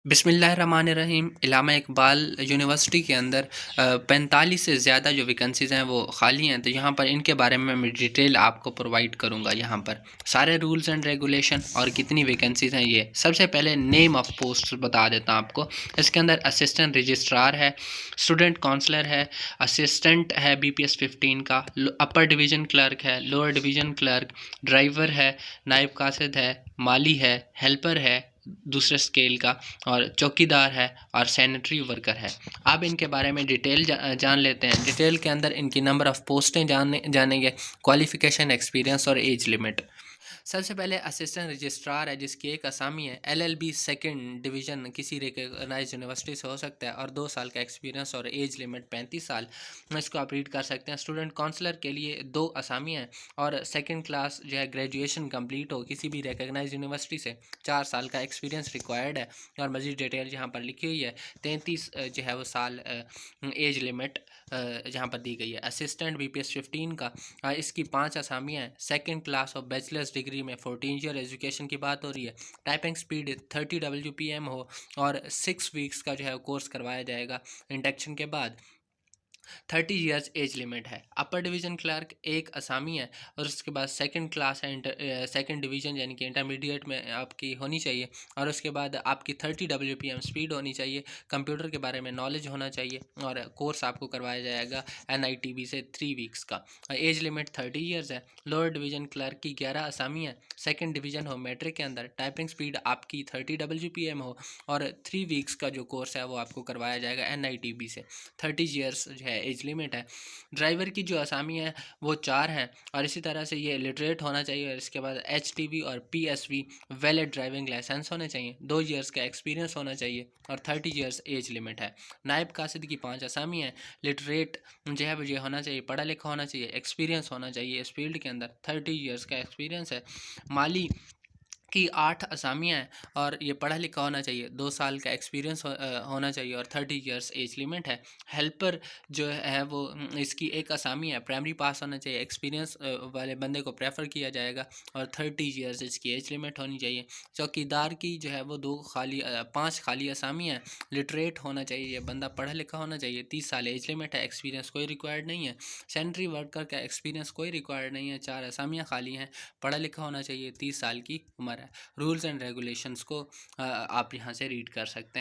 बिस्मिल्लाहिर्रहमानिर्रहीम। इलामा इकबाल यूनिवर्सिटी के अंदर 45 से ज़्यादा जो वैकेंसीज़ हैं वो खाली हैं। तो यहाँ पर इनके बारे में मैं डिटेल आपको प्रोवाइड करूँगा। यहाँ पर सारे रूल्स एंड रेगुलेशन और कितनी वैकेंसीज़ हैं ये सबसे पहले नेम ऑफ़ पोस्ट बता देता हूँ आपको। इसके अंदर असिस्टेंट रजिस्ट्रार है, स्टूडेंट काउंसलर है, असिस्टेंट है BPS 15 का, अपर डिवीज़न क्लर्क है, लोअर डिवीज़न क्लर्क, ड्राइवर है, नायब कासिद है, माली है, हेल्पर है दूसरे स्केल का, और चौकीदार है और सैनिटरी वर्कर है। अब इनके बारे में डिटेल जान लेते हैं। डिटेल के अंदर इनकी नंबर ऑफ़ पोस्टें जानेंगे, क्वालिफ़िकेशन, एक्सपीरियंस और एज लिमिट। सबसे पहले असिस्टेंट रजिस्ट्रार है जिसकी एक असामी है LLB सेकंड डिवीज़न किसी रिकॉग्नाइज्ड यूनिवर्सिटी से हो सकता है और 2 साल का एक्सपीरियंस और एज लिमिट 35 साल। इसको आप रीड कर सकते हैं। स्टूडेंट काउंसलर के लिए 2 असामी हैं और सेकंड क्लास जो है ग्रेजुएशन कंप्लीट हो किसी भी रिकॉग्नाइज्ड यूनिवर्सिटी से, 4 साल का एक्सपीरियंस रिक्वायर्ड है और मज़ीद डिटेल यहाँ पर लिखी हुई है। 33 जो है वो साल एज लिमिट जहाँ पर दी गई है। असिस्टेंट BPS 15 का इसकी 5 असामियाँ हैं। सेकंड क्लास और बैचलर्स डिग्री में 14 ईयर एजुकेशन की बात हो रही है। टाइपिंग स्पीड 30 WPM हो और 6 वीक्स का जो है कोर्स करवाया जाएगा इंडक्शन के बाद। 30 ईयर्स एज लिमिट है। अपर डिवीज़न क्लर्क एक असामी है और उसके बाद सेकंड क्लास है, सेकंड डिवीज़न यानी कि इंटरमीडिएट में आपकी होनी चाहिए और उसके बाद आपकी 30 WPM स्पीड होनी चाहिए, कंप्यूटर के बारे में नॉलेज होना चाहिए और कोर्स आपको करवाया जाएगा NITB से 3 वीक्स का। एज लिमिट 30 ईयर्स है। लोअर डिवीज़न क्लर्क की 11 असामी है। सेकंड डिवीज़न हो मैट्रिक के अंदर, टाइपिंग स्पीड आपकी 30 WPM हो और 3 वीक्स का जो कोर्स है वो आपको करवाया जाएगा NITB से। 30 ईयर्स जो है एज लिमिट है। ड्राइवर की जो असामी है वो 4 हैं और इसी तरह से ये लिटरेट होना चाहिए और इसके बाद HTV और PSV वैलिड ड्राइविंग लाइसेंस होने चाहिए। 2 ईयर्स का एक्सपीरियंस होना चाहिए और 30 ईयर्स एज लिमिट है। नायब कासिद की 5 असामी है। लिटरेट जो है वो ये होना चाहिए, पढ़ा लिखा होना चाहिए, एक्सपीरियंस होना चाहिए इस फील्ड के अंदर, 30 ईयर्स का एक्सपीरियंस है। माली की 8 असामियाँ हैं और ये पढ़ा लिखा होना चाहिए, 2 साल का एक्सपीरियंस होना चाहिए और 30 ईयर्स एज लिमिट है। हेल्पर जो है वो इसकी एक असामी है, प्राइमरी पास होना चाहिए, एक्सपीरियंस वाले बंदे को प्रेफर किया जाएगा और 30 ईयर्स इसकी एज लिमिट होनी चाहिए। चौकीदार की जो है वो 5 खाली असामी हैं। लिटरेट होना चाहिए, ये बंदा पढ़ा लिखा होना चाहिए, 30 साल एज लिमिट है, एक्सपीरियंस कोई रिक्वायर्ड नहीं है। सैनिटरी वर्कर का एक्सपीरियंस कोई रिक्वायर्ड नहीं है, 4 असामियाँ खाली हैं, पढ़ा लिखा होना चाहिए, 30 साल की उम्र है। रूल्स एंड रेगुलेशंस को आप यहाँ से रीड कर सकते हैं।